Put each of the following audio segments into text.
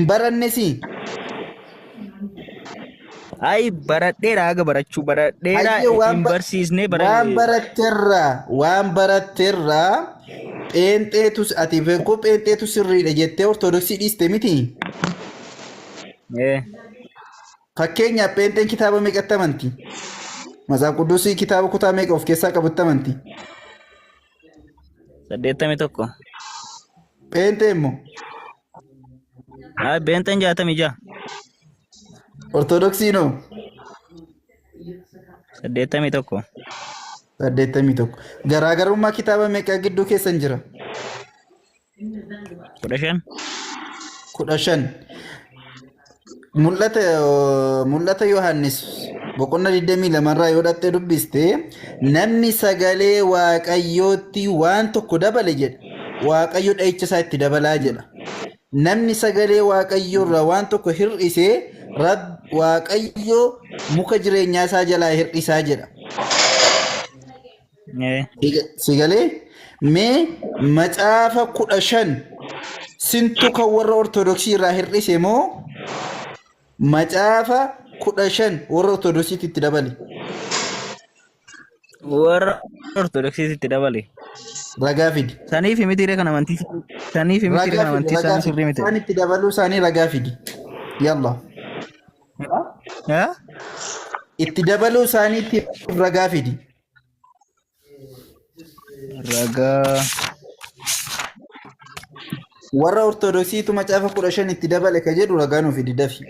Barannesi. Ay baradheera aga barachuu baradheera Hayyee hin barsiisne bara waan baratterraa pheenxeetus ati beekuu pheenxeetu sirriidha jettee ortodoksii dhiiste miti. Fakkeenyaaf pheenxeen kitaaba meeqatti amanti? Masaaf Qudduusii kitaaba kutaa meeqa of keessaa qabutti amanti? 81. Pheenxee immoo? Pheenxeen 66. Ortodoksiinoo? 81. 81. Garaagarummaa kitaaba meeqa gidduu keessan jira? 15. 15. Mul'ata Yohaannis boqonnaa 22 irraa yoo dhattee dubbiste namni sagalee Waaqayyootti waan tokko dabale jedha. Waaqayyo dha'icha isaa itti dabalaa jedha. Namni sagalee Waaqayyoo irraa waan tokko hir'isee Waaqayyo muka jireenyaa isaa jalaa hir'isaa jedha. Sigalee mee macaafa 15 sintu kan warra ortodoksii irraa hir'ise moo macaafa 15 warra ortodoksiitti itti dabale? Warra ortodoksiitti itti dabale. Ragaa fidi. Saniif mitiire kan amantii. Saniif mitiire kan amantii isaan sirrii miti. Isaan itti dabaluu isaanii ragaa fidi. Yalla. Itti dabaluu isaanii itti ragaa fidi. Ragaa. Warra ortodoksiitu macaafa 15 itti dabale ka jedhu ragaa nuuf fidi dafi.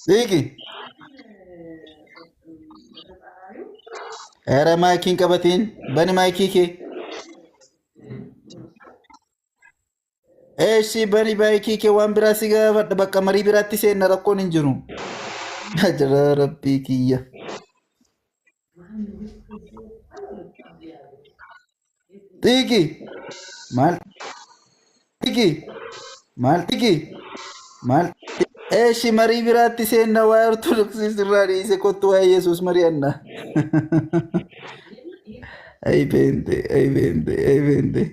Sigi. Era maikin qabatin bani maikii kee. Eeshi bani maikii kee waan biraa si gaafadha bakka marii biraatti seenna rakkoon hin jiru. Jara rabbii kiyya. Tigi. Maal? Tigi. Maal tigi? Maal? Eeshi marii biraatti seenna waa ortodoksii sirraa dhiise kottu waa Yesuus mari'anna. Ay bente, ay bente, ay bente.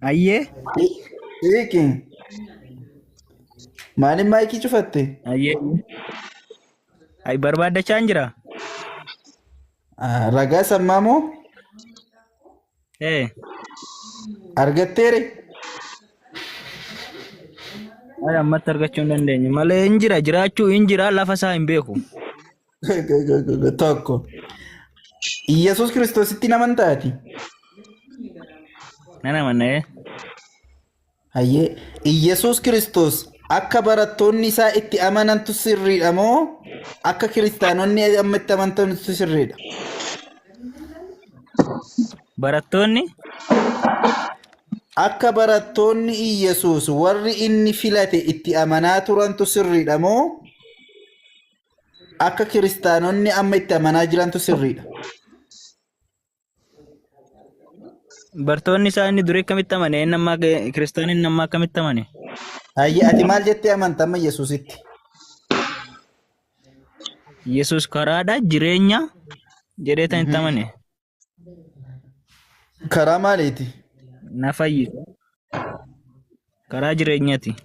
Ayyee. Tigi. Maalin maayikii cufatte? Ayyee. Ay barbaadachaa hin jira. Ragaa sammaa moo? Argatteere? Ay ammatti argachuu hin dandeenye malee hin jira jiraachuu hin jira lafa isaa hin beeku. Tokko. Yesuus Kiristoositti naman taati? Nan amanna. Hayyee. Yesuus Kiristoos akka barattoonni isaa itti amanantu sirriidha moo akka kiristaanonni amma itti amantantu sirriidha? Barattoonni? Akka barattoonni Yesuus warri inni filate itti amanaa turantu sirriidha moo akka kiristaanonni amma itti amanaa jirantu sirriidha? Barattoonni isaa inni durii akkamitti amane? Inni ammaa kiristaanonni inni ammaa akkamitti amane? Hayyee ati maal jettee amanta amma Yesuusitti? Yesuus karaadha jireenya jedhee tan itti amane. Karaa maaliiti? Na fayyisa. Karaa jireenyaati.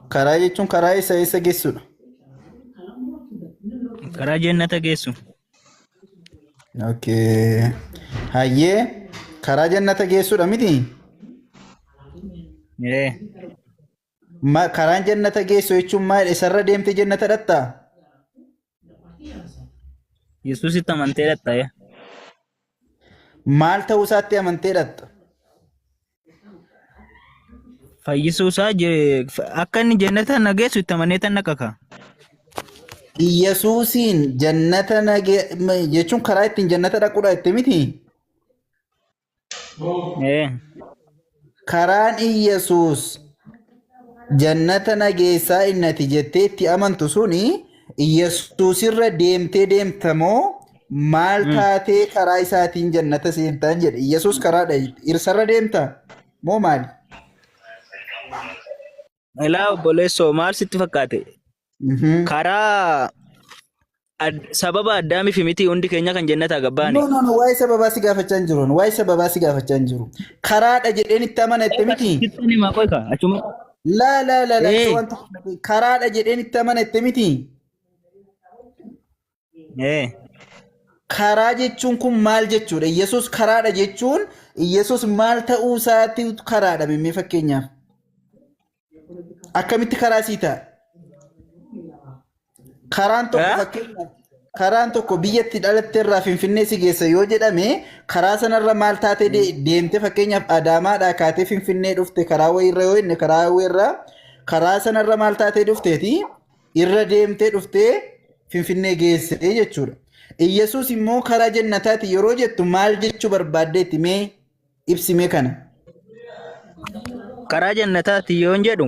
Karaa jechuun karaa isa geessudha. Karaa jannata geessu. Okay. Hayyee karaa jannata geessudha miti? Karaan jannata geessu jechuun maal isarra deemte jannata dhattaa? Yesuusitti amantee dhatta. Maal ta'uu isaatti amantee dhatta? Fayyisuu isaa akka inni jannata na geessu itti amanee tan naqaka. Yesuusiin jannata jechuun karaa ittiin jannata dhaquudha itti miti? Karaan Yesuus jannata nageessaa innati jettee itti amantu suni Yesuusirra deemtee deemtamoo maal taatee karaa isaatiin jannata seentaan jedhe. Yesuus karaadha irsarra deemta moo maali? Ilaa obboleessoo maal sitti fakkaate? Karaa sababa addaamiif miti hundi keenya kan jannataa gabbaane. No, waa'ee sababaa si gaafachaa hin jiru. Waa'ee sababaa si gaafachaa hin jiru. Karaadha jedheen itti amanatte miti. Sittani maa qoy kaa achuma. La wanta karaadha jedheen itti amanatte miti. Karaa jechuun kun maal jechuudha? Yesus karaadha jechuun Yesus maal ta'uu isaatti karaadha mee fakkeenyaaf. Akkamitti karaa sii ta'a? Karaan tokko biyyatti dhalatte irraa Finfinnee si geessa yoo jedhame karaa sanarra maal taate deemte fakkeenyaaf Adaamaadhaa kaatee Finfinnee dhufte karaa wayirra yoo inni karaa wayirra karaa sanarra maal taate dhufteeti irra deemtee dhuftee Finfinnee geesse jechuudha. Iyyasuus immoo karaa jannataati yeroo jettu maal jechuu barbaaddeetti mee ibsime kana? Karaa jannataati yoon jedhu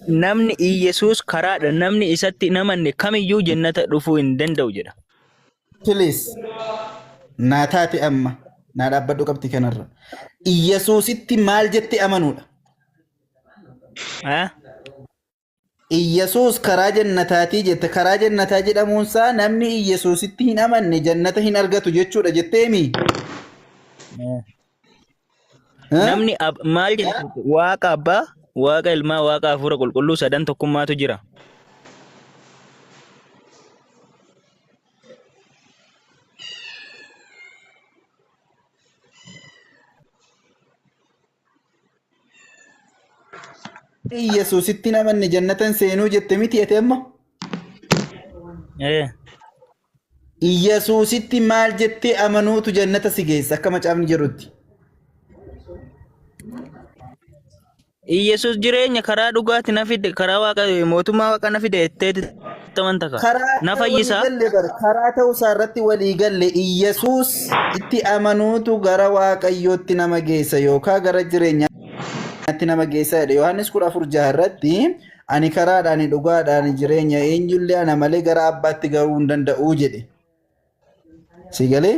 namni Iyyasuus karaadha namni isatti namanne kamiyyuu jannata dhufuu hin danda'u jedha. Please naa taate amma naa dhaabbadhu qabxii kanarra. Iyyasuusitti maal jette amanuudha? Iyyasuus karaa jannataatii jette. Karaa jannataa jedhamuunsaa namni Iyyasuusitti hin amanne jannata hin argatu jechuudha jetteemi. Namni maal jedhu Waaqa Abbaa, Waaqa Ilmaa, Waaqa Hafuura Qulqulluu sadan tokkummaatu jira. Iyyasuusitti namanne jannatan seenuu jette miti ati amma? Iyyasuusitti maal jettee amanuutu jannata si geessa akka macaafni jedhutti? Iyyasuus jireenya karaa dhugaatti na fide karaa Waaqa mootummaa Waaqa na fide jetteeti tamanta ka na fayyisaa. Karaa ta'uusaa irratti walii galle Iyyasuus itti amanuutu gara Waaqayyootti nama geessa yookaan gara jireenyaatti nama geessa jedhe. Yohaannis 14:6 irratti ani karaadhaan dhugaadhaan jireenya eenyullee ana malee gara abbaatti garuu hin danda'u jedhe. Si galee?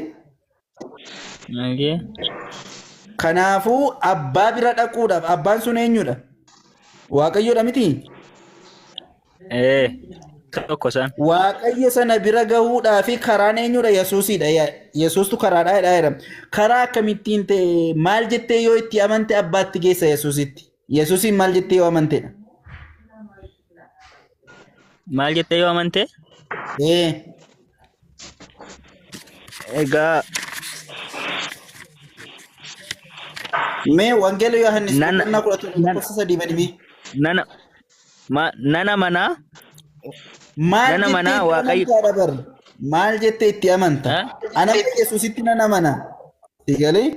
Kanaafuu abbaa bira dhaquudhaaf abbaan sun eenyudha? Waaqayyoodha miti? Tokko san. Waaqayyo sana bira gahuudhaaf karaan eenyudha? Yesuusidha. Yesuustu karaadha jedhama. Karaa akkamittiin ta'e maal jettee yoo itti amante abbaatti geessa Yesuusitti? Yesuusin maal jettee yoo amantedha? Maal jettee yoo amante? Egaa Mee wangeela Yohaannis boqonnaa 11:3 nana mana Waaqayyo maal jettee itti amanta? Ana Yesuusitti nana mana. Si galee?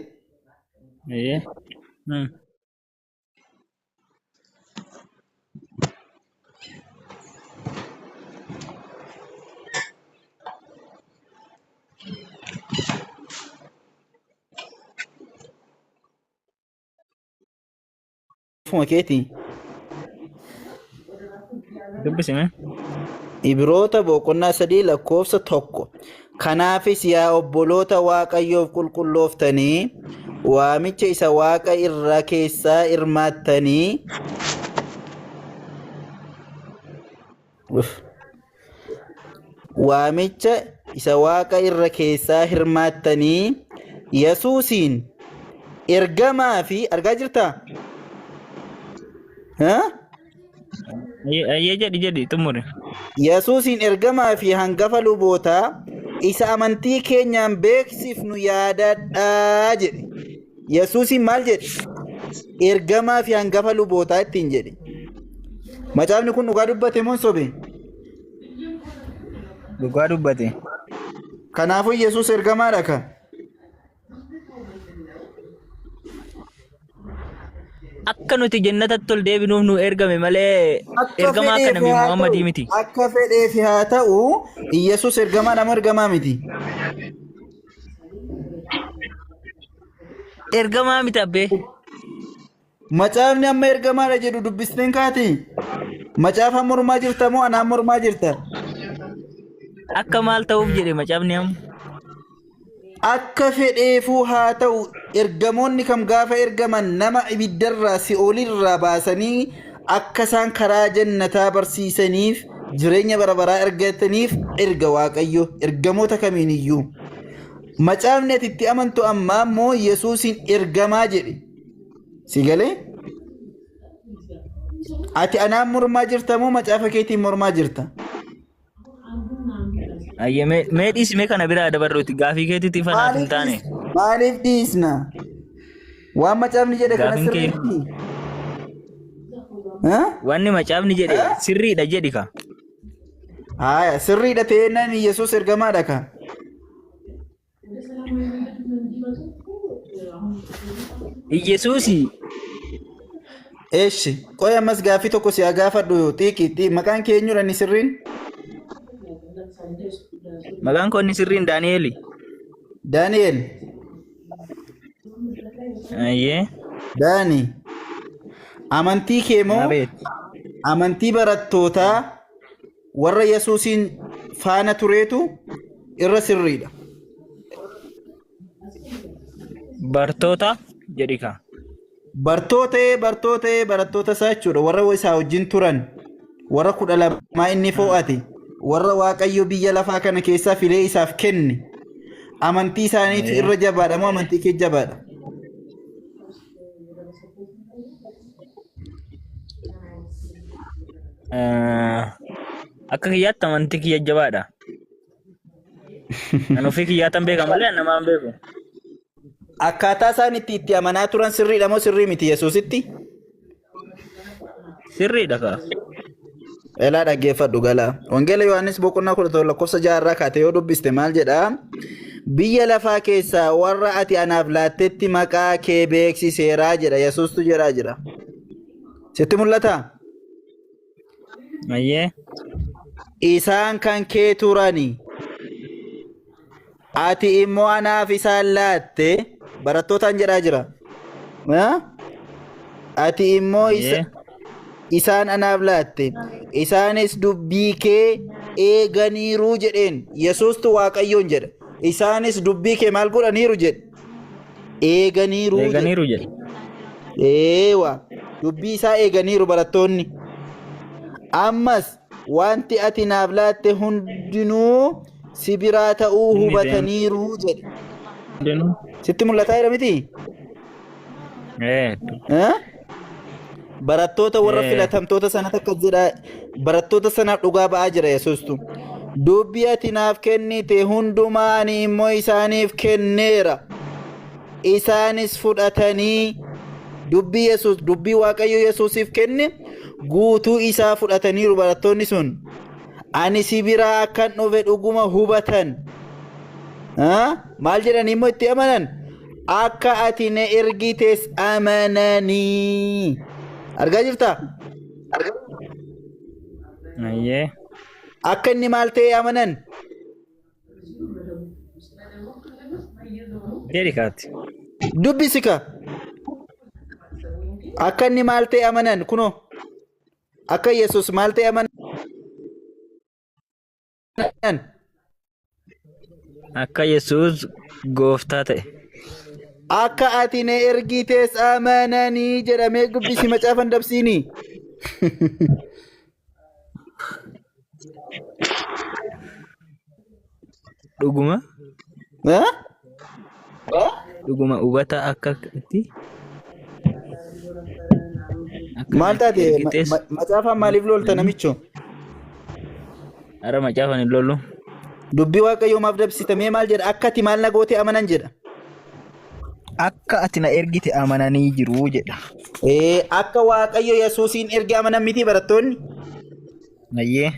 Keetii dubbisime Ibroota boqonnaa 3:1 kanaafis yaa obboloota Waaqayyoof qulqullooftanii waamicha isa Waaqa irraa keessaa hirmaattanii waamicha isa Waaqa irra keessaa hirmaattanii Yesuusiin ergamaa fi argaa jirtaa? Jedhi xumure. Yesuusin ergamaa fi hangafa lubootaa isa amantii keenyaan beeksifnu yaadadhaa jedhe. Yesuusin maal jedhe? Ergamaa fi hangafa lubootaa ittiin jedhe. Macaafni kun dhugaa dubbate moo sobe? Dhugaa dubbate. Kanaafuu Yesuus ergamaadha ka? Akka nuti jannatatti ol deebinuuf nu ergame malee ergamaa kana Muhammadii miti. Akka fedheef haa ta'u Yesuus ergamaa nama ergamaa miti. Ergamaa miti abbee. Macaafni amma ergamaadha jedhu dubbisteen kaati. Macaafa mormaa jirta moo anaan mormaa jirta? Akka maal ta'uuf jedhe macaafni amma. akka fedheefuu haa ta'u ergamoonni kam gaafa ergaman nama ibiddarraa si'oolirraa baasanii akka isaan karaa jannataa barsiisaniif jireenya bara baraa argataniif erga Waaqayyo ergamoota kamiin iyyuu. Macaafni ati itti amantu ammaa immoo Yesuusin ergamaa jedhe. Si galee? Ati anaan mormaa jirta moo macaafa keetiin mormaa jirta? Ayye mee dhiisime kana biraa dabarruuti gaafii keetitti fanaaf hin taane. Maaliif dhiisna? Waan macaafni jedhe kana sirriitti. Wanni macaafni jedhe sirriidha jedhi ka. Haaya sirriidha ta'ennaan Yesuus ergamaadha ka. Yesuusi. Eeshi qoy ammas gaafii tokko si haa gaafadhu xiiqi maqaan kee eenyudha inni sirriin? Maqaan koo inni sirriin Daani'eel. Daani'eel. Ayyee. Daani. Amantii kee moo amantii barattootaa warra Yesuusin faana tureetu irra sirriidha? Bartoota jedhi ka. Barattoota isaa jechuudha warra isaa wajjin turan warra 12 inni fo'ate warra Waaqayyo biyya lafaa kana keessaa filee isaaf kenne amantii isaaniitu irra jabaadha moo amantii kee jabaadha? Akka kiyyaatti amantii kiyya jabaadha. Ani ofii kiyyaatan beeka malee namaan beeku. Akkaataa isaan itti amanaa turan sirriidha moo sirrii miti Yesuusitti? Sirriidha ka. Elaa dhaggeeffadhu galaa. Wangeela Yohaannis boqonnaa 11 lakkoofsa 6 irraa kaatee yoo dubbiste maal jedhaa? Biyya lafaa keessaa warra ati anaaf laattetti maqaa kee beeksiseeraa jedha Yesuustu jedhaa jira. Sitti mul'ataa? Ayyee. Isaan kan kee turani. Ati immoo anaaf isaan laatte barattootaan jedhaa jira. Ati immoo isaan anaaf laatte. Isaanis dubbii kee eeganiiru jedheen. Yesuustu Waaqayyoon jedha. Isaanis dubbii kee maal godhaniiru jedhe? Eeganiiru jedhe. Eewa. Dubbii isaa eeganiiru barattoonni. Ammas wanti ati naaf laatte hundinuu si biraa ta'uu hubataniiru jedhe. Sitti mul'ataa jira miti? Barattoota warra filatamtoota sanatti akka jedha barattoota sanaaf dhugaa ba'aa jira Yesuustu. Dubbii ati naaf kennite hundumaa ani immoo isaaniif kenneera. Isaanis fudhatanii dubbii Yesuus dubbii Waaqayyo Yesuusiif kenne guutuu isaa fudhataniiru barattoonni sun. Ani si biraa akkan dhufe dhuguma hubatan. Maal jedhanii immoo itti amanan? Akka ati na ergites amananii. Argaa jirtaa? Ayyee. Akka inni maal ta'e amanan? Deedikaatti. Dubbisi ka. Akka inni maal ta'e amanan kunoo. Akka Yesuus maal ta'e amanan? Akka Yesuus gooftaa ta'e. Akka ati na ergites amananii jedhamee dubbisi macaafan dabsiini. Dhuguma? Dhuguma hubata akka itti? Maal taate macaafan maaliif lolta namicho? Ara macaafan hin lollu. Dubbii Waaqayyoo maaf dabsitamee maal jedha? Akka ati maal na goote amanan jedha. Akka ati na ergite amananii jiru jedha. Akka Waaqayyo Yesuusin erge amanan miti barattoonni? Ayyee.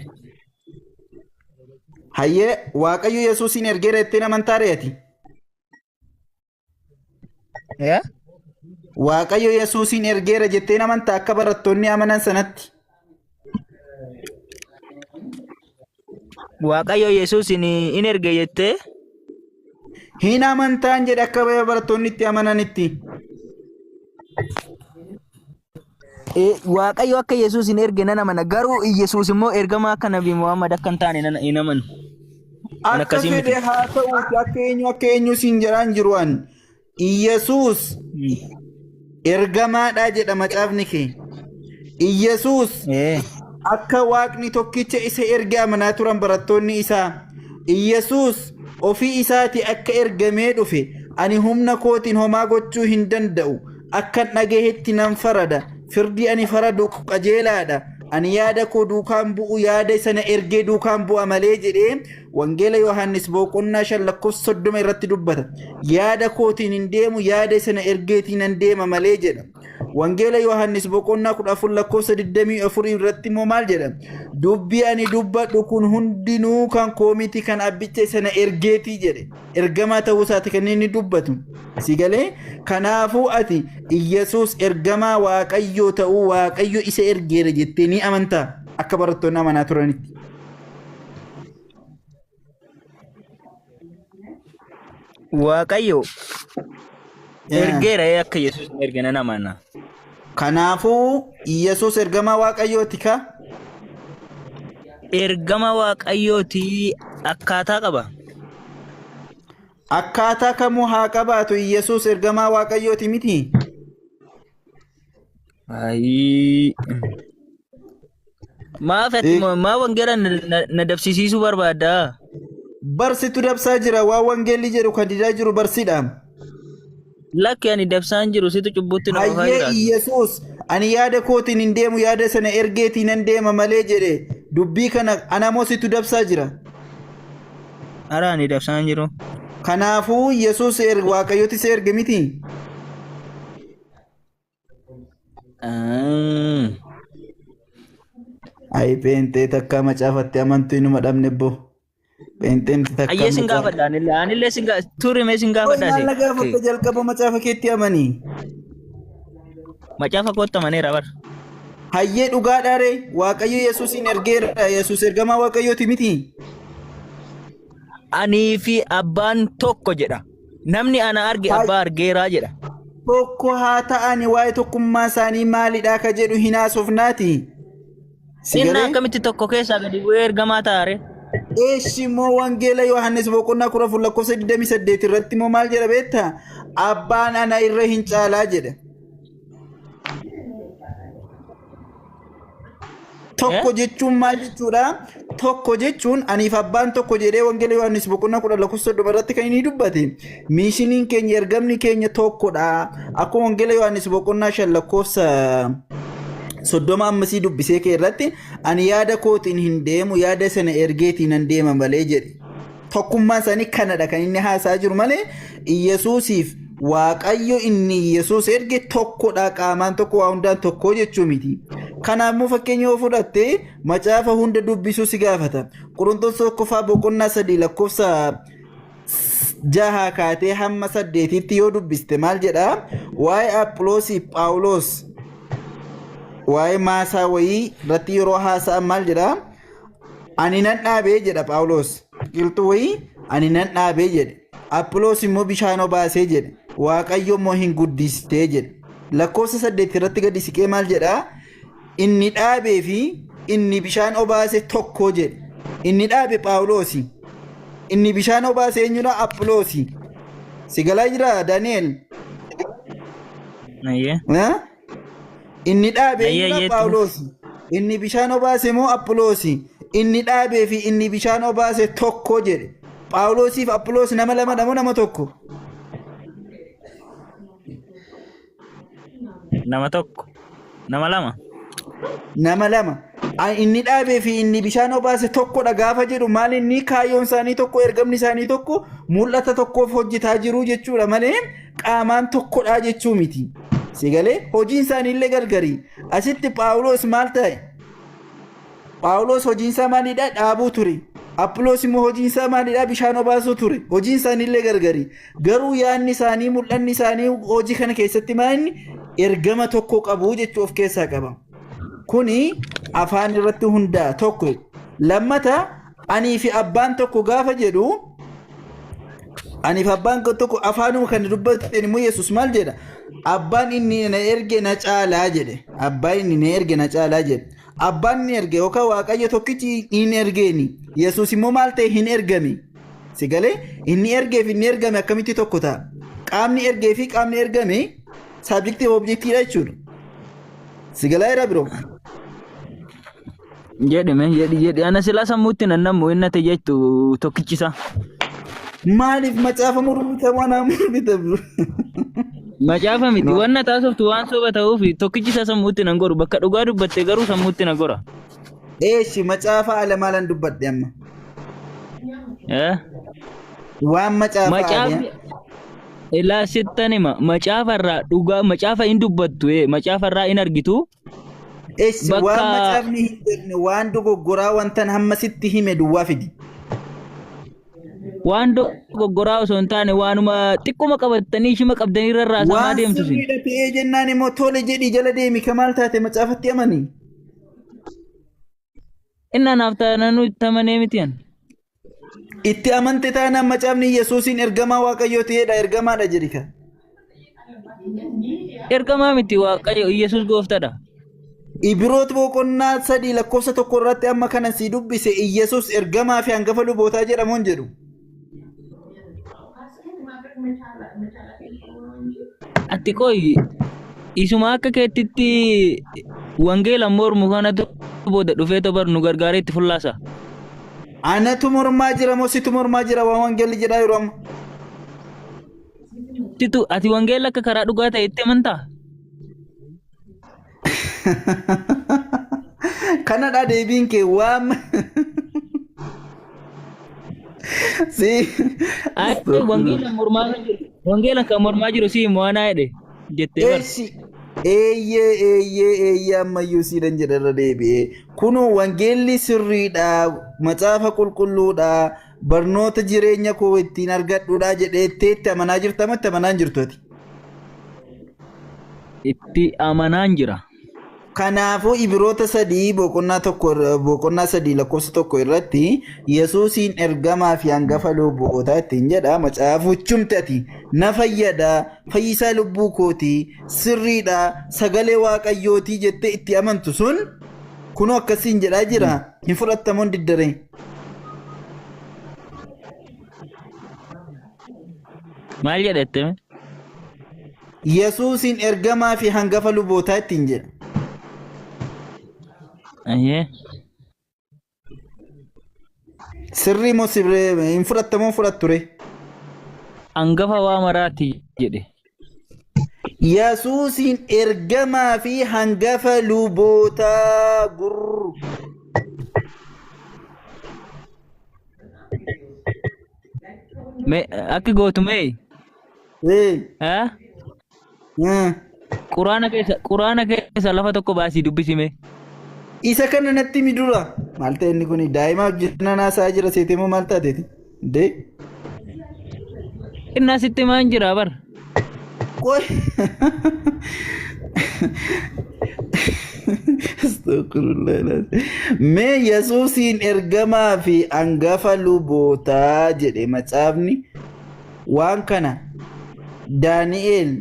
Hayyee Waaqayyo Yesuusin ergeera jettee amantaa reeti? Waaqayyo Yesuusin ergeera jettee amantaa akka barattoonni amanan sanatti? Waaqayyo Yesuusin in erge jettee? Hin amantaan jedhe akka barattoonni itti amananitti. Waaqayyo akka Yesuusin erge nan amana garuu Yesuus immoo ergamaa akka Nabii Muhammad akka hin taane hin amanu. akka fedhe haa ta'u akka eenyu siin jedhaan jiruan Iyesuus ergamaadha jedha macaafni kee. Iyesuus akka waaqni tokkicha isa erge amanaa turan barattoonni isaa. Iyesuus ofii isaati akka ergamee dhufe ani humna kootiin homaa gochuu hin danda'u akkan dhagahetti nan farada firdi ani faradu qajeelaadha ani yaada koo duukaan bu'u yaada sana ergee duukaan bu'a malee jedhee wangeela Yohaannis boqonnaa 5:30 irratti dubbata. Yaada kootiin hin deemu yaada sana ergeetiin nan deema malee jedha. Wangeela Yohaannis boqonnaa 14:24 irratti immoo maal jedha? Dubbii ani dubbadhu kun hundinuu kan koomiti kan abbicha sana ergeetii jedhe. Ergamaa ta'uu isaati kan inni dubbatu. Sigalee kanaafuu ati Iyesuus ergamaa Waaqayyoo ta'uu Waaqayyo isa ergeera jettee ni amantaa akka barattoonni amanaa turanitti. Waaqayyo ergeera akka Yesuus ergana namana. Kanaafuu Iyesuus ergamaa Waaqayyooti ka? Ergama Waaqayyooti akkaataa qaba. Akkaataa kamuu haa qabaatu Iyesuus ergamaa Waaqayyooti miti? Maafatti maa wangeela na dabsisiisuu barbaada? Barsitu dabsaa jira waan wangeelli jedhu kan didaa jiru barsidha. Lakki ani dabsaan jiru situ cubbutti na oofaa jira. Hayyee Iyesuus ani yaada kootiin hin deemu yaada sana ergeetiin nan deema malee jedhe dubbii kana anamoo situ dabsaa jira. Ara ani dabsaan jiru. Kanaafuu Yesuus Waaqayyooti isa erge miti? Ay peentee takka macaafatte amantuu inuma dhabne bo. Peenteen takka. Ayyee sin gaafadha anillee sin turime sin gaafadha. Maal na gaafatte jalqaba macaafa keetti amanii? Macaafa kootti amaneera bar. Hayyee dhugaadhaare Waaqayyo Yesuusin ergeera Yesuus ergamaa Waaqayyooti miti? Ani fi abbaan tokko jedha. Namni ana arge abbaa argeeraa jedha. Tokko haa ta'ani waa'ee tokkummaa isaanii maalidha ka jedhu hin haasofnaati. Inni akkamitti tokko keessaa gadi bu'ee ergamaa taare? Eeshimoo wangeela Yohaannis boqonnaa 14:28 irratti immoo maal jedha beektaa? Abbaan ana irra hin caalaa jedha. Tokko jechuun maal jechuudha? Tokko jechuun aniif abbaan tokko jedhee wangeela Yohaannis boqonnaa 14:30 irratti kan inni dubbate. Miishiniin keenya ergamni keenya tokkodha. Akkuma wangeela Yohaannis boqonnaa 5:35 dubbisee kee irratti ani yaada kootiin hin deemu yaada sana ergeetiin nan deema malee jedhe. Tokkummaan isaanii kanadha kan inni haasaa jiru malee Iyesuusiif Waaqayyo inni Iyesuus erge tokkodha qaamaan tokko waa hundaan tokko jechuu miti. Kanaafuu fakkeenya yoo fudhatte macaafa hunda dubbisuu si gaafata. Qorontos tokkoffaa boqonnaa 3 lakkoofsa 6 kaatee hamma 8tti yoo dubbiste maal jedha? Waa'ee Aphiloosii Phaawulos waa'ee maasaa wayii irratti yeroo haasa'an maal jedha? Ani nan dhaabee jedha Phaawulos. Qilxuu wayii ani nan dhaabee jedhe. Aphiloos immoo bishaan obaasee jedhe. Waaqayyo immoo hin guddistee jedhe. Lakkoofsa 8 irratti gadi siqee maal jedha? Inni dhaabee fi inni bishaan obaase tokko jedhe. Inni dhaabe Phaawulosi. Inni bishaan obaase eenyudha? Aphilosi. Si galaa jira Daani'el? Inni dhaabe eenyudha? Phaawulosi. Inni bishaan obaase moo Aphilosi? Inni dhaabee fi inni bishaan obaase tokko jedhe. Phaawulosiif Aphiloos nama lamadha moo nama tokko? Nama tokko. Nama lama. Nama lama. Inni dhaabee fi inni bishaan obaase tokkodha gaafa jedhu maal inni kaayyoon isaanii tokko ergamni isaanii tokko mul'ata tokkoof hojjetaa jiru jechuudha malee qaamaan tokkodha jechuu miti. Sigalee hojiin isaanii illee gargari. Asitti Phaawulos maal ta'e? Phaawulos hojiin isaa maalidha? Dhaabuu ture. Aphiloos immoo hojiin isaa maalidha? Bishaan obaasuu ture. Hojiin isaanii illee gargari. Garuu yaadni isaanii mul'anni isaanii hojii kana keessatti maalni ergama tokko qabu jechuu of keessaa qaba. Kuni afaan irratti hundaa tokko. Lammata anii fi abbaan tokko gaafa jedhu anii fi abbaan tokko afaanuma kan dubbatan immoo Yesuus maal jedha? Abbaan inni na erge na caalaa jedhe. Abbaan inni na erge na caalaa jedhe. Abbaan ni erge yookaan Waaqayyo tokkichi hin ergeeni. Yesuus immoo maal ta'e hin ergame. Si galee inni ergee fi inni ergame akkamitti tokko ta'a? Qaamni ergee fi qaamni ergame saabjektii objektiidha jechuudha. Si galaa jira biroo. jedhi ana sila sammuutti nan nammu inni ati jettu tokkichisa. Maaliif macaafa murmita waan murmita biroo? Macaafa miti wanna taasoftu waan soba ta'uuf tokkichisa sammuutti nan goru bakka dhugaa dubbatte garuu sammuutti nan gora. Eeshi macaafa ala maalan dubbadde amma? Waan macaafa ilaa sittanima macaafarraa dhugaa macaafa hin dubbattu macaafarraa hin argitu. Eeshi waan macaafni hin jenne waan dogoggoraa wantan hamma sitti hime duwwaa fidi. Waan dogoggoraa osoo hin taane waanuma xiqquma qabatanii shima qabdanii rarraasamaa deemtu. Waan sirriidha ta'ee jennaan immoo tole jedhii jala deemi kamaal taate macaafatti amanii. Inna naaf taananu itti amanee mitiyan. Itti amante taanaan macaafni Yesuusin ergamaa Waaqayyoo ta'eedha ergamaadha jedhi ka. Ergamaa miti Waaqayyo Yesuus gooftadha. Ibroot boqonnaa 3 lakkoofsa 1 irratti amma kana si dubbise Yesuus ergamaa fi hangafa lubootaa jedhamuun jedhu. Ati qoy isuma akka keettitti wangeela mormu kanatu booda dhufee tobar nu gargaaree itti fullaasa. Anatu mormaa jira moo situ mormaa jira waan wangeelli jedhaa yeroo amma? Titu ati wangeela akka karaa dhugaa ta'e itti amantaa? Kanadha deebiin kee waam. Si wangeela kan mormaa jiru si mo'anaa jedhe jettee bar. Eeyyee ammayyuu siidan jedharra deebi'ee kunoo wangeelli sirriidha macaafa qulqulluudha barnoota jireenya koo ittiin argadhuudha jedheettee itti amanaa jirta moo itti amanaa hin jirtu ati? Itti amanaan jira. Kanaafuu Ibroota 3 boqonnaa 3 lakkoofsa 1 irratti Yesuusin ergamaa fi hangafa lubbootaa ittiin jedha macaafuchumti ati na fayyada fayyisaa lubbuu kooti sirriidha sagalee Waaqayyooti jettee itti amantu sun kunoo akkasiin jedhaa jira hin fudhattamuun diddaree. Maal jedhette? Yesuusin ergamaa fi hangafa lubbootaa ittiin jedha. Sirrii moo sirrii hin fudhattamoo fudhatture? Hangafa waa maraati jedhe. Yesuusin ergamaa fi hangafa lubootaa gurru. Akki gootu mee? Quraana keessa lafa tokko baasii dubbisime. Isa kana natti midura maal ta'e inni kun daa'ima hojjetan haasaa jira seetee moo maal taateeti? Dee inni asitti maan jira bar? Qoy mee Yesuusin ergamaa fi hangafa lubootaa jedhe macaafni waan kana Daani'eel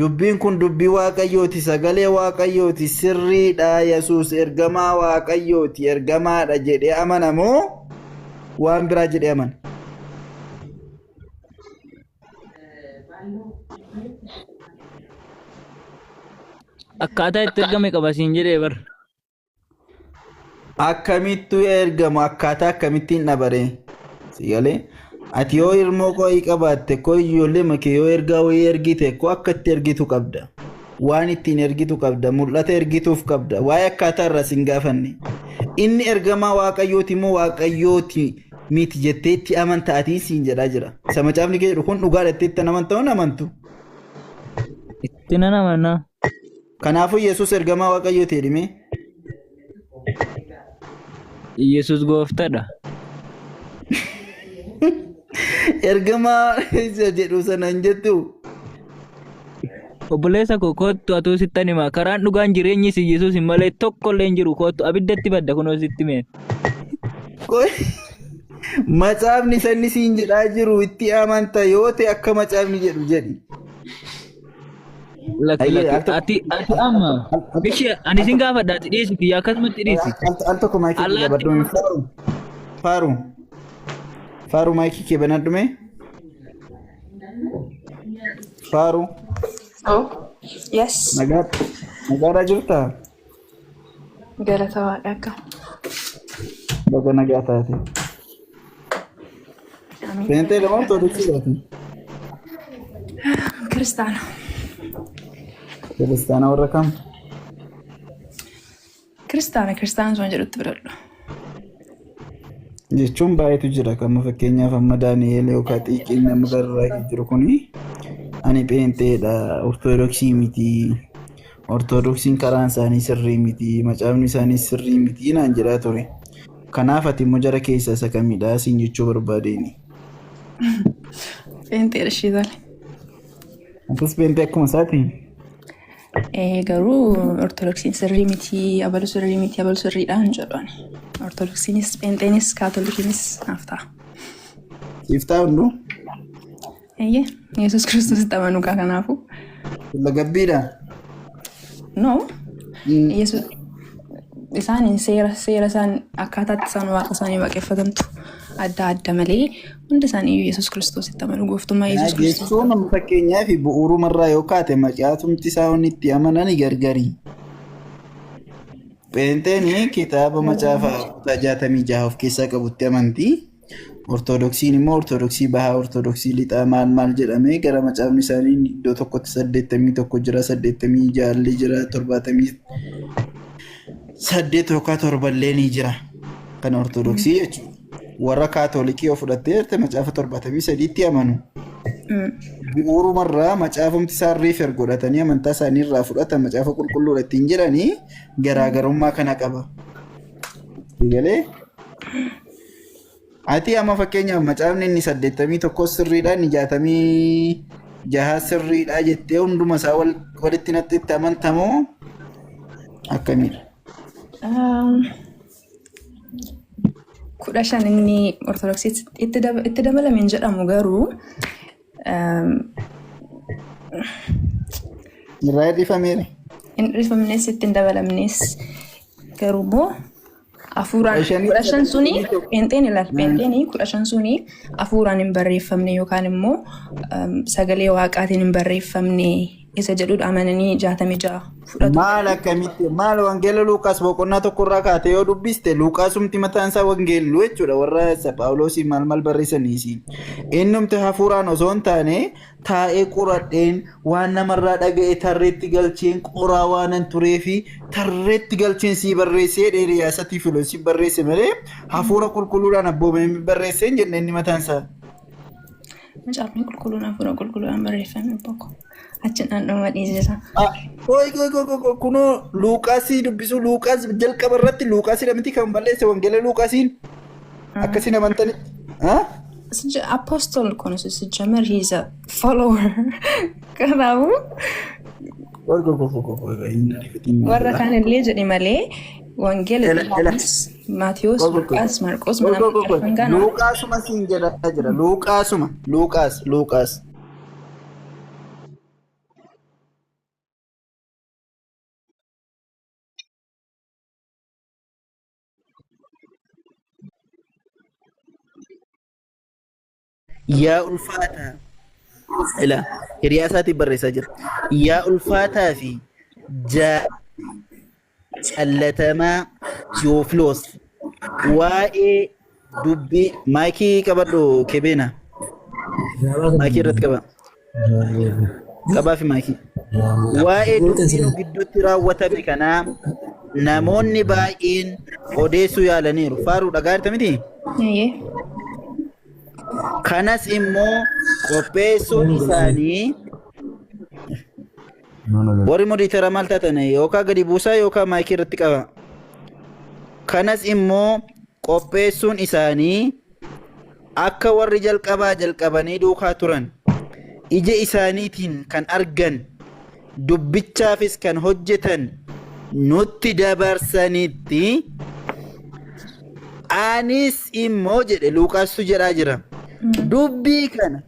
dubbiin kun dubbii Waaqayyooti sagalee Waaqayyooti sirriidha Yesuus ergamaa Waaqayyooti ergamaadha jedhee amana moo waan biraa jedhee amana? Akkaataa itti ergame qaba siin jedhee bar. Akkamittuu ergamu akkaataa akkamittiin dhabaree si galee? Ati yoo ilmoo koo'ii qabaatte koo ijoollee makee yoo ergaa wayii ergite koo akka itti ergitu qabda. Waan ittiin ergitu qabda. Mul'ata ergituuf qabda. Waa'ee akkaataa irraa sin gaafanne. Inni ergamaa Waaqayyooti moo Waaqayyooti miti jettee itti amantaatiin siin jedhaa jira. Isa macaafni kee jedhu kun dhugaadha jettee itti amantaa moo amantu? Itti nan amanaa. Kanaafuu Yesuus ergamaa Waaqayyooti jedhime. Yesuus gooftadha. Ergamaa isa jedhu sana hin jettu. Obboleessa koo kootu atuu sittan hima karaan dhugaan jireenyi si Yesuus hin malee tokko illee hin jiru kootu abiddatti badda kunoo sitti mee. Macaafni sanni siin jedhaa jiru itti amanta yoo ta'e akka macaafni jedhu jedhi. Ati amma bishee ani sin gaafadha ati dhiyeessi akkasumatti dhiyeessi. Al tokko maayikii gabaddoon faaru. Faaru maayikii kee banadhume. Faaru. Oh, yes. Nagaadhaa jirtaa? Galata Waaqaa. Baga nagaa taate. Pentee lama ortodoksiidhaati. Kiristaana. Kiristaana warra kam? Kiristaana sun jedhutti biradhu. Jechuun baay'eetu jira. Kan fakkeenyaaf amma Daani'eel yookaan xiiqiin nama gararraa jiru kuni ani penteedha. Ortodoksii miti. Ortodoksiin karaan isaanii sirrii miti. Macaafni isaanii sirrii miti naan jedhaa ture. Kanaaf ati immoo jara keessa isa kamidhaa siin jechuu barbaadeeni. Penteedha shiitale. Akkas pentee akkuma isaati. Garuu ortodoksiin sirrii miti, abalu sirrii miti, abalu sirriidhaan jedhan. Ortodoksiinis, penteenis, kaatolikiinis naaf ta'a. Siif ta'a hunduu? Yesus Kiristoos amanuu kanaafu. Lagabbiidha? No. Yesus isaanii seera isaan akkaataatti isaan waaqa isaanii waaqeffatantu adda malee hundi isaanii Yesus Kiristoos amanuu gooftummaa Yesus Kiristoos. Jechuun nama fakkeenyaaf bu'uurumarraa yoo kaate macaafumti isaan itti amanan gargari. Penteen kitaaba macaafa 66 of keessaa qabutti amanti. Ortodoksiin immoo ortodoksii bahaa ortodoksii lixaa maal jedhamee gara macaafni isaanii iddoo tokkotti 81 jira 86 jira 78 yookaan 7 illee ni jira. Kan ortodoksii jechuudha. Warra kaatolikii of fudhattee macaafa 73tti amanu. Bu'uurumarraa macaafumti isaan riifer godhatanii amantaa isaanii irraa fudhatan macaafa qulqulluudha ittiin jedhanii garaagarummaa kana qaba. Egalee ati amma fakkeenyaaf macaafni inni 81 sirriidha inni 66 sirriidha jettee hunduma isaa walitti natti itti amantamoo akkamidha? 15 inni ortodoksii itti dabalameen jedhamu garuu irraa hir'ifameera. Hin hir'ifamnes itti hin dabalamnes garuu immoo afuuraan 15 suni penteen ilaal penteen 15 suni afuuraan hin barreeffamne yookaan immoo sagalee waaqaatiin hin barreeffamne isa jedhudha amananii 66 fudhatu. Maal akkamitti maal wangeela Luuqaas boqonnaa tokkorraa kaatee yoo dubbiste Luuqaasumti mataan isaa wangeellu jechuudha warra Phaawulosii maal barreessaniisi. Innumti hafuuraan osoo hin taane taa'ee qoradheen waan namarraa dhaga'e tarreetti galcheen qoraa waanan turee fi tarreetti galcheen sii barreessee dheeriyaasatti filoosii barreesse malee hafuura qulqulluudhaan abboomee barreesseen jenne inni mataan isaa. Macaafni qulqulluun hafuura qulqulluudhaan barreeffame boqo. Achinaan dhuma dhiisisa. Kunoo Luuqaasii dubbisu Luuqaas jalqaba irratti Luuqaasii namti kan balleesse wangeela Luuqaasiin akkasiin amantanitti. Apostle Konos Jammer, he's a follower. Kanaafuu warra kaan illee jedhi malee wangeela Maatiyos, Luuqaas, Marqos Luuqaasuma siin jedhaa jira. Luuqaas. Yaa ulfaataa ila hiriyaa isaatiif barreessaa jira. Yaa ulfaataa fi jaallatamaa Tewofilos waa'ee dubbii maayikii qabadhu kebeena maayikii irratti qaba qabaa fi maayikii waa'ee dubbii nu gidduutti raawwatame kanaa namoonni baay'een odeessuu yaalaniiru. Faaruu dhagaa jirta miti? Kanas immoo qopheessuun isaanii warri modiitara maal taatan yookaan gadi buusaa yookaan maayikii irratti qaba. Kanas immoo qopheessuun isaanii akka warri jalqabanii duukaa turan ija isaaniitiin kan argan dubbichaafis kan hojjetan nutti dabarsanitti anis immoo jedhe Luuqaastu jedhaa jira. Dubbii kana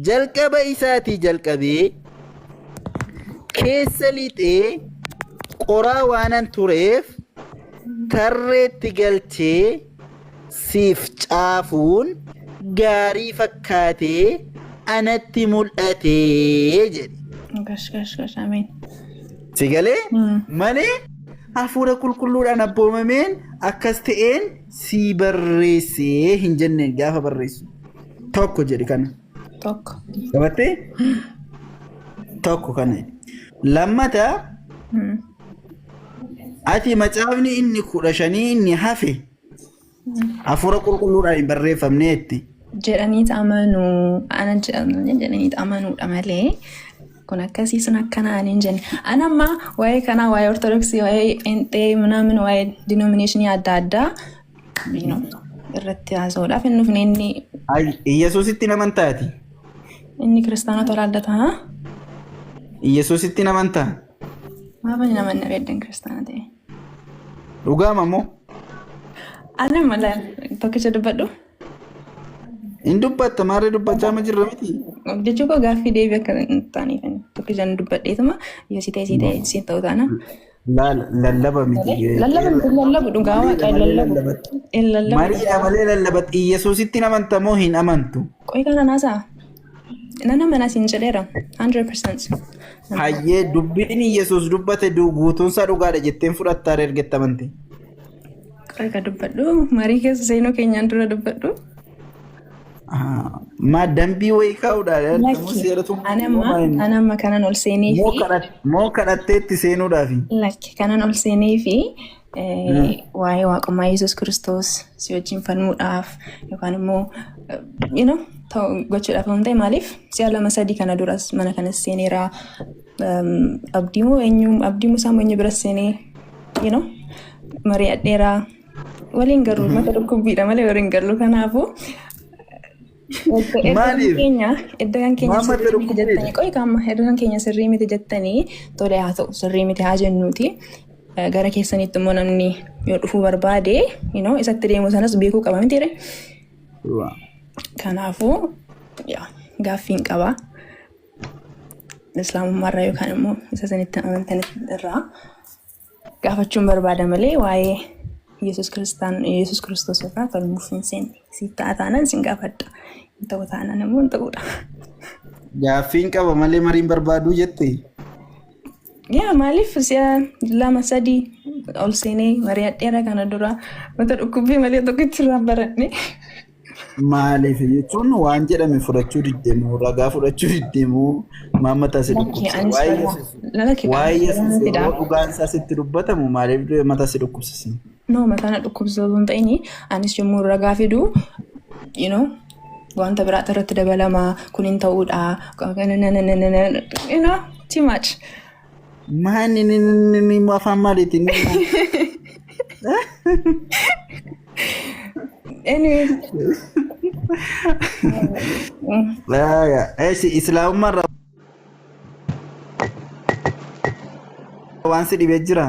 jalqaba isaatii jalqabee keessa lixee qoraa waanan tureef tarreetti galchee siif caafuun gaarii fakkaatee anatti mul'atee jedhe. Gash, ameen. Si galee malee hafuura qulqulluudhaan abboomameen akkas ta'een si barreessee hin jenne gaafa barreessu. Tokko jedhe kana. Tokko. Qabattee? Tokko kana. Lammata ati macaafni inni 15 inni hafe hafuura qulqulluudhaan hin barreeffamneetti. Jedhaniit amanuu ana jedhaniit amanuudha malee kun akkasii sun akkanaan hin jenne. Ana amma waa'ee kanaa waa'ee ortodoksii waa'ee pheenxee ምናምን waa'ee denominationii adda addaa irratti haasa'uudhaaf hin dhufne inni. Iyesuusitti namantaati. Inni kiristaanota olaallata. Iyesuusitti namantaa. Maafani namanna beeddan kiristaana ta'e. Dhugaama moo? Ana mala tokkicha dubbadhu. In dubbatta maaree dubbachaa ma jirra miti. Jechuun koo gaaffii deebii akka taaniif tokkicha dubbadheetuma yoo si ta'e si ta'u taana. Lallaba miti. Lallabu dhugaa waaqa lallabu. Mariidha malee lallabat Iyesuusitti namanta moo hin amantu? Qoy kana naasaa. Nana mana siin jedheera 100%. Hayyee dubbiin Iyesuus dubbate guutuunsaa dhugaadha jetteen fudhattaa ergettamante. Qoy ka dubbadhu marii keessa seenuu keenyaan dura dubbadhu. Ma dambii wayii kaa'uudhaan anamma kanan ol seenee fi moo kadhatteetti seenuudhaafi lakki kanan ol seenee fi waa'ee waaqummaa Yesuus Kiristoos si wajjin falmuudhaaf yookaan immoo gochuudhaaf waan ta'e maaliif si'a 2-3 kana duras mana kanas seeneera abdiimoo isaa eenyu biras seenee marii adheeraa waliin garuu mata dhukkubbiidha malee waliin garuu kanaafuu Eddan keenya sirrii miti jettanii tolee haa ta'u sirrii miti haa jennuuti gara keessanitti immoo namni yoo dhufuu barbaade isatti deemu sanas beekuu qaba mitiire. Kanaafuu gaaffiin qaba islaamummaarraa yookaan immoo isa sanitti amantan irraa gaafachuun barbaada malee waa'ee Yesuus Kiristoos irraa falmuuf hin seenne si ta'a taanaan sin gaafadha. Ta'uu taanaan immoo hin ta'uudha. Gaaffiin qaba malee mariin barbaaduu jette. Maaliif si'a 2-3 ol seenee marii adheera kana dura mata dhukkubbii malee tokkichi irraa baranne. Maaliif jechuun waan jedhame fudhachuu diddeemu ragaa fudhachuu diddeemu maamata si dhukkubsa. Waa'ee Yesuus dhugaan isaa sitti dubbatamu maaliif mata si dhukkubsisi? Mataan dhukkubsatu hin ta'in anis yommuu ragaa fidu wanta biraatti irratti dabalama kun hin ta'uudha. Too much. Maani afaan maaliitiin? Anyway. Islaamummaarraa waan si dhibee jira?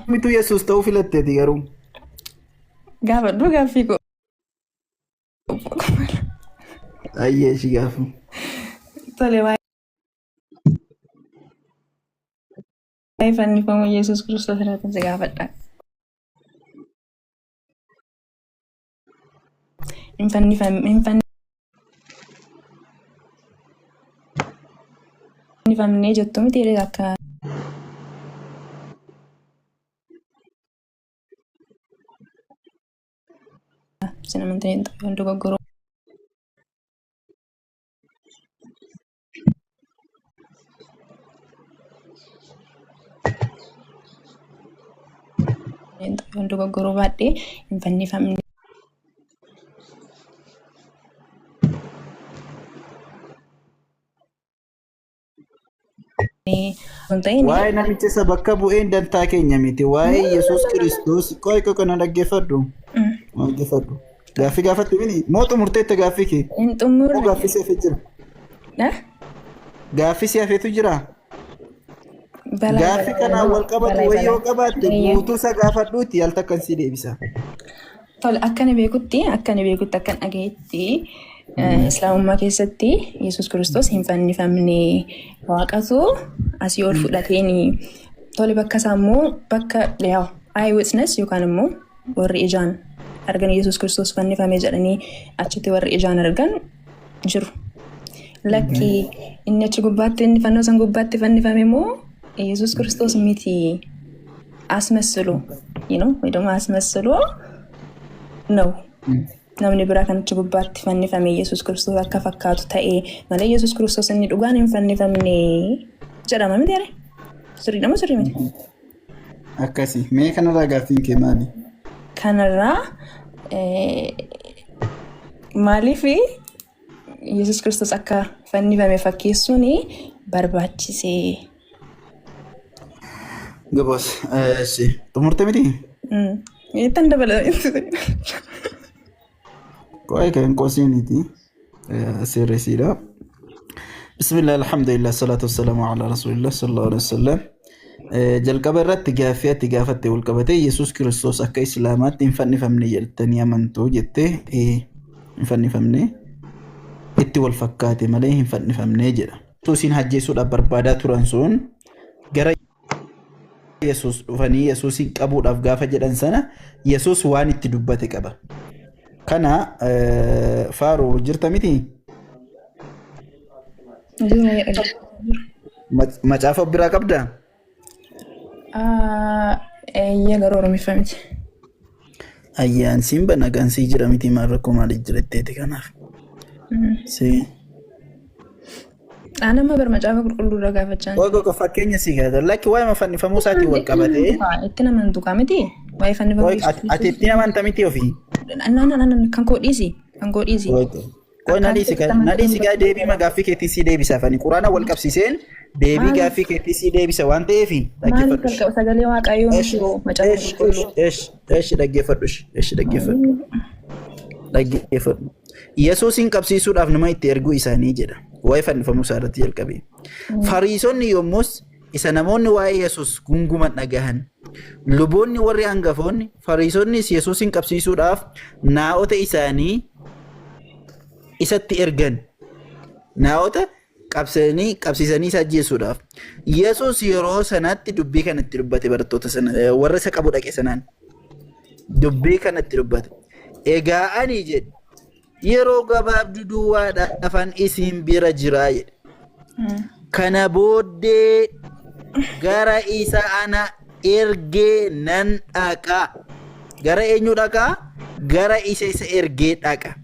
Mitu Yesuus ta'uu filatteeti garuu. Gaafadhu gaaffii koo. Ayyee shi gaafu. Tole waa'ee fannifamuu Yesuus Kiristoos irratti si gaafadha. Fannifamnee jettu miti akka sin amantanii hin dogoggoruu. Hin dogoggoruu baadhee hin fannifamne. Waa'ee namicha isa bakka bu'een dantaa keenya miti. Waa'ee Yesuus Kiristoos qoy kana dhaggeeffadhu. Dhaggeeffadhu. Gaaffii gaafatte mini moo xumurteetta gaaffii kee? Hin xumurre. Moo gaaffii si hafeetu jira? Gaaffii si hafeetu jira? Gaaffii kanaan wal qabatu wayyoo qabaatte guutuu isa gaafadhuuti al takkan si deebisa. Tole akkana beekutti akkan dhageetti Islaamummaa keessatti Yesuus Kiristoos hin fannifamne waaqatu asii ol fudhateeni. Tole bakka isaa immoo bakka eye witness yookaan immoo warri ijaan argan Yesuus Kiristoos fannifame jedhanii achitti warri ijaan argan jiru. Lakki inni achi gubbaatti inni fannoo san gubbaatti fannifame immoo Yesuus Kiristoos miti አስመስሎ ወይ ደግሞ አስመስሎ ነው namni biraa kan achi gubbaatti fannifame Yesuus Kiristoos akka fakkaatu ta'ee malee Yesuus Kiristoos inni dhugaan hin fannifamne jedhama miti yaare sirrii miti. Akkasii mee kanarraa gaaffiin kee maali? Kanarraa maaliif Yesuus Kiristoos akka fannifame fakkeessuun barbaachisee? Gabos xumurte miti? Ittan dabala. Qo'ee kan qoosiiniti sirreesiidha. Bismillah alhamdulillah salatu wassalamu ala rasulillah sallallahu alaihi wasallam. Jalqaba irratti gaaffii ati gaafatte wal qabatee Yesuus Kiristoos akka Islaamaatti hin fannifamne jettanii amantuu jettee hin fannifamne itti wal fakkaate malee hin fannifamne jedha. Yesuusin ajjeesuudhaaf barbaadaa turan sun gara Yesuus dhufanii Yesuusin qabuudhaaf gaafa jedhan sana Yesuus waan itti dubbate qaba. Kana faaruu jirta miti? Macaafa biraa qabdaa? Eeyya garuu Oromiffaa miti. Ayyaansiin banagansii jira miti maal rakkoo maaliif jiretteeti kanaaf? Anama bar macaafa qulqulluu irraa gaafachaa. Gogo fakkeenya si gaafata. Lakki waa'ee mafannifamuu isaatii wal qabatee. Itti naman tuqaa miti? Waa'ee fannifamuu. Ati itti namanta miti ofii? Kan koo dhiisi. Qoy nadhiisi gaa deebii gaaffii keetii sii deebisa afani. Quraana wal qabsiiseen deebii gaaffii keetii sii deebisa waan ta'eef dhaggeeffadhu. Sagalee Waaqayyoo mishoo macaafa qulqulluu. Dhaggeeffadhu. Yesuusin qabsiisuudhaaf nama itti erguu isaanii jedha. Waa'ee fannifamuu isaa irratti jalqabe. Fariisonni yommus isa namoonni waa'ee Yesuus gunguman dhagahan. Luboonni warri hangafoonni Fariisonnis Yesuusin qabsiisuudhaaf naa'ota isaanii isatti ergan. Naa'ota qabsiisanii isa ajjeesuudhaaf. Yesuus yeroo sanatti dubbii kanatti dubbate barattoota sana warra isa qabu dhaqe sanaan. Dubbii kanatti dubbate. Egaa ani jedhe yeroo gabaabduu duwwaadhaafan isin bira jiraa jedhe. Kana booddee gara isa ana ergee nan dhaqa. Gara eenyu dhaqa? Gara isa ergee dhaqa.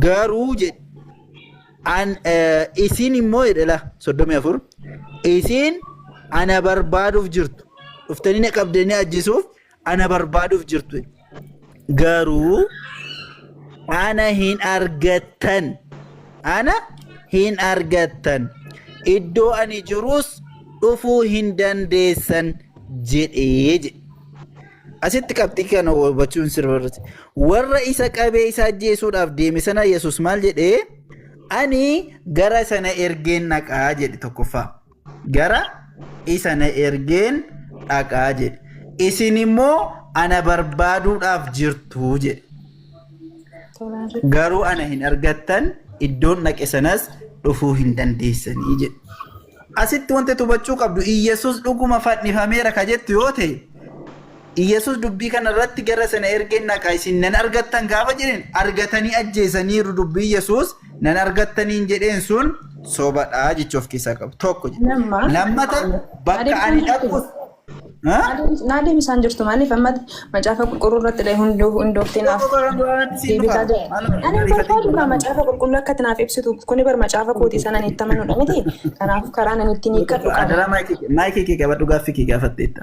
Garuu jedhe isin immoo jedhela 34 isin ana barbaaduuf jirtu. Dhuftanii na qabdanii ajjeesuuf ana barbaaduuf jirtu. Garuu ana hin argattan iddoo ani jirus dhufuu hin dandeessan jedhee jedhe. Asitti qabxii kana hubachuun sirriitti warra isa qabee isa ajjeesuudhaaf deeme sana Yesuus maal jedhee ani gara sana ergeen dhaqaa jedhe. Tokkoffaa gara isa na ergeen dhaqaa jedhe. Isin immoo ana barbaaduudhaaf jirtu jedhe. Garuu ana hin argattan iddoon dhaqe sanas dhufuu hin dandeessanii jedhe. Asitti wanti hubachuu qabdu Yesuus dhuguma fannifameera ka jettu yoo ta'e Yesuus dubbii kana irratti gara sana ergeen dhaqaa isin nan argattan gaafa jedheen argatanii ajjeesaniiru dubbii Yesuus nan argattaniin jedheen sun sobadhaa jechuu of keessaa qabu. Tokko jedhe. Lammata bakka ani dhaqus Naadem isaan jirtu maaliif amma macaafa qulqulluu irratti hundooftee naaf deebisaa jira. Ani barbaadu macaafa qulqulluu akka naaf ibsitu kuni bar macaafa kootii sanaan itti amanuudha miti. Kanaaf karaa nan ittiin hiikkadhu qaba. Maayikii kee qabadhu gaaffii kee gaafatteetta.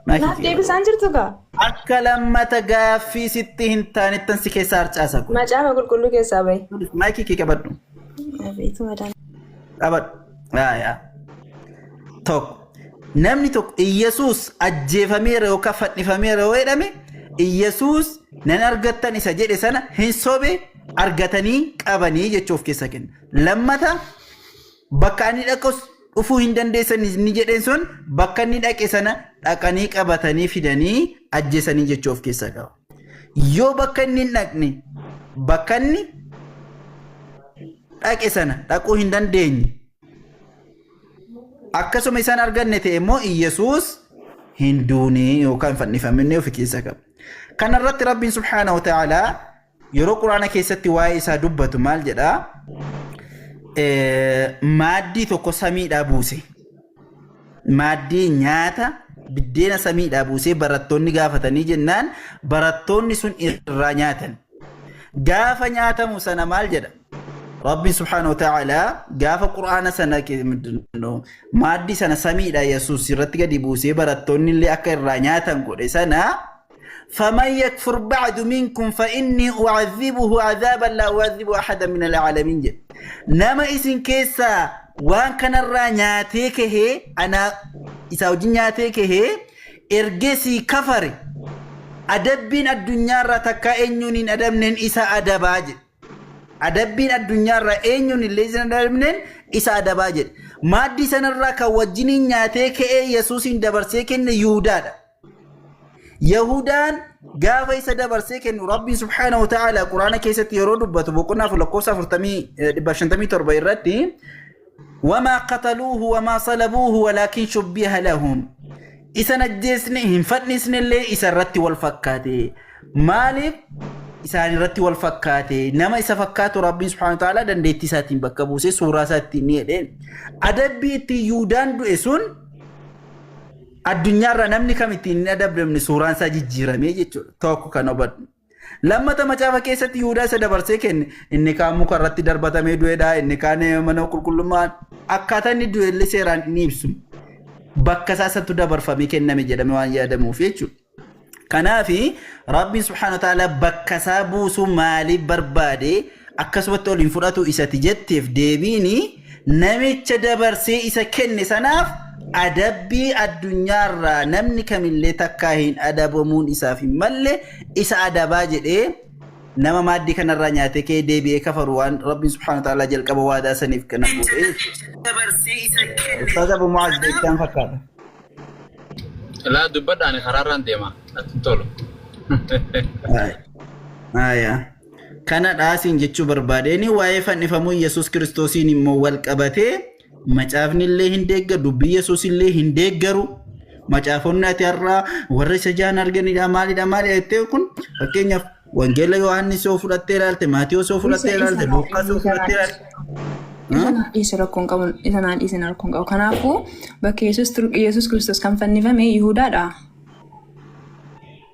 Naaf deebisaan jirtu gaa? Akka lammata gaaffii sitti hin taanettan si keessaa harcaasa kun. Macaafa qulqulluu keessaa bahe. Maayikii kee qabadhu. Qabadhu. Tokko. Namni tokko Yesuus ajjeefameera yookaan fannifameera yoo jedhame Yesuus nan argattan isa jedhe sana hin sobe argatanii qabanii jechuuf keessa kenna. Lammata bakka inni dhaqus dhufuu hin dandeessan ni jedheen sun bakka inni dhaqe sana dhaqanii qabatanii fidanii ajjeesanii jechuu of keessaa qaba. Yoo bakka inni hin dhaqne bakka inni dhaqe sana dhaquu hin dandeenye akkasuma isaan arganne ta'e immoo Yesuus hin duune yookaan fannifamne of keessaa qaba. Kanarratti Rabbiin subhaanahu wa ta'aalaa yeroo Quraana keessatti waa'ee isaa dubbatu maal jedhaa? Maaddii tokko samiidhaa buuse. Maaddii nyaata biddeena samiidhaa buusee barattoonni gaafatanii jennaan barattoonni sun irraa nyaatan. Gaafa nyaatamu sana maal jedha? Rabbi subhanahu wa ta'ala gaafa Qur'aana sana maaddii sana samiidhaa Yesuus irratti gadi buusee barattoonni illee akka irraa nyaatan godhe sana فمن يكفر بعد منكم فإني أعذبه عذابا لا أعذب أحدا من العالمين جد. نما إسن كيسا وان كان الرانياتيك هي أنا إساوجينياتيك هي إرجسي كفر أدبين الدنيا رتكا إنيون أدبنين إسا أدباج أدبين الدنيا رأينيون الليزن أدبنين إسا أدباج ما دي سنركا وجيني نياتيك هي يسوس دبرسيك إن يوداد يهودان قافا يسدى برسيكن ربي سبحانه وتعالى قرآن كيسة يرود بطبقنا في القوصة بشنتمي تربي الرتي وما قتلوه وما صلبوه ولكن شبه لهم إسا نجسنهم فتنسن اللي إسا الرتي والفكاتي مالك إسا الرتي والفكاتي نما إسا فكات ربي سبحانه وتعالى دان ديتي ساتين بكبوسي سورة ساتين نيدين أدبيتي يودان دو إسون الدنيا رنمني كم تين أدب من سوران ساجي جيرامي جتو توكو كنوبد لما تمشى كيسة يودا سدبرسكن إن كان مكررتي دربتا ميدويدا إن كان منو كل ما أكاتني دويل سيران نيبسم بكساسة تدبر فميكن نمي جدام وان يادمو فيتشو كنافي ربي سبحانه وتعالى بكسابو سمالي بربادي أكسوتو لنفراتو إسا تجتف ديبيني نمي تدبرسي إسا كن سناف أدبي الدنيا نمني كمل تكاهين أدبمون إسا في ملة إسا أدباجد نما مادي كان الرانياتي كي ديبي كفروان ربي سبحانه وتعالى جل كبوادا سنف كنبو أستاذ أبو معاذ بيتان فكار لا دبت أنا خراران ديما أتنطولو آية كانت آسين جتشو برباديني وايفا نفهمو يسوس كريستوسين موالك أباتي macaafni illee hin deeggaru dubbii Yesuus illee hin deeggaru macaafonni ati har'a warra isa jaan arganidha maalidha maali jettee kun fakkeenyaaf wangeela Yohaannis yoo fudhattee ilaalte Maatiyyoos yoo fudhattee ilaalte Luuqaas yoo fudhattee ilaalte isa rakkoon qabu isanaan isin rakkoon qabu kanaafuu bakka Yesuus Kiristoos kan fannifame Yihuudaadha.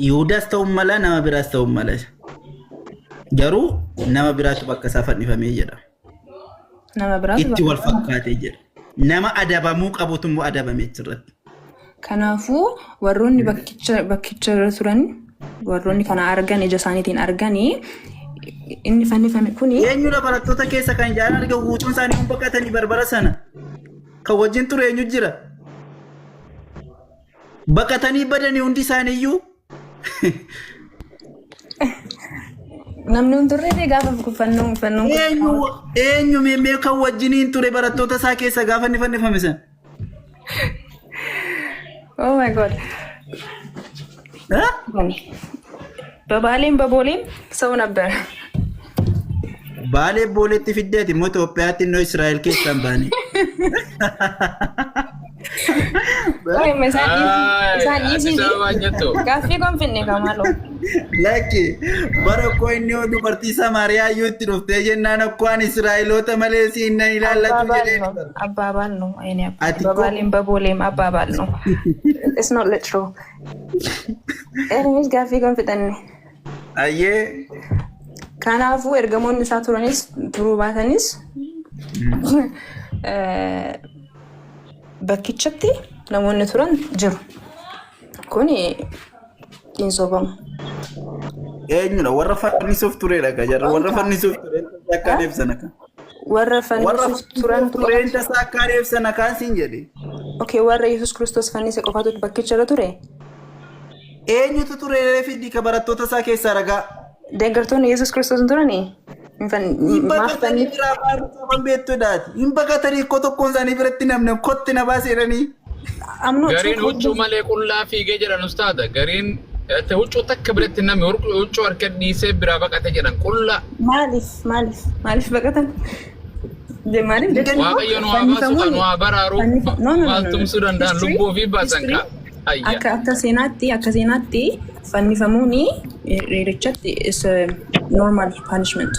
Yihuudaas ta'uu mala nama biraas ta'uu mala garuu nama biraatu bakka isaa fannifamee jedha. nama biraatu itti wal fakkaatee jira nama adabamuu qabutu immoo adabamee jirratti kanaafuu warroonni bakkicha turan warroonni kana argan ija isaaniitiin arganii inni fannifame kuni eenyudha barattoota keessa kan jaan arga guutuun isaanii baqatanii barbara sana kan wajjin ture eenyu jira baqatanii badanii hundi isaaniiyyuu namni hundurree gaafa fannoo eenyu meemee kan wajjiniin ture barattoota isaa keessa gaafa fannifame san oh my god በባሌም ሰው ነበር ባሌ ቦሌት ፊደት ሞ ኢትዮጵያት ነው እስራኤል ከሰን ባኔ ወይ መሳን ይዚ ካፌ ኮንፈኔ ካማሎ ላኪ በረኮ ነው ዱበርቲ ሰማሪያ ዩት ዶፍቴ ጀናነ ኳን እስራኤሎተ መሌሲ እና ይላላቱ ጀዴ አባባል ነው አይኔ በባሌም አባባል ነው it's not literal anyways ካፌ ኮንፈኔ አየ kanaafuu ergamoonni isaa turanis turuu baatanis bakkichatti namoonni turan jiru kuni insobamu eenyudha warra fannisuuf turedha gajarra warra fannisuuf ture akka deebsana kan warra fannisuuf turan turenta akka deebsana kan sin jedhe okay warra Yesuus Kiristoos fannise qofatu bakkicha ture eenyutu ture fiddi ka barattoota isaa keessaa ragaa deeggartoonni Yesuus Kiristoos turani maafanii beettodaati hin baqatanii tokkoon isaanii biratti namne kotti na baaseedhanii Gariin huccuu malee qullaa fiigee jedhan ustaada. Gariin huccuu takka biratti namni huccuu harka dhiisee biraa baqate jedhan qullaa. Maaliif baqatan? Waaqayyo nu haa baasu nu haa baraaru maal tumsuu danda'an lubbuu fi baasan kaa. Akka seenaatti fannifamuun reerichatti is normal punishment.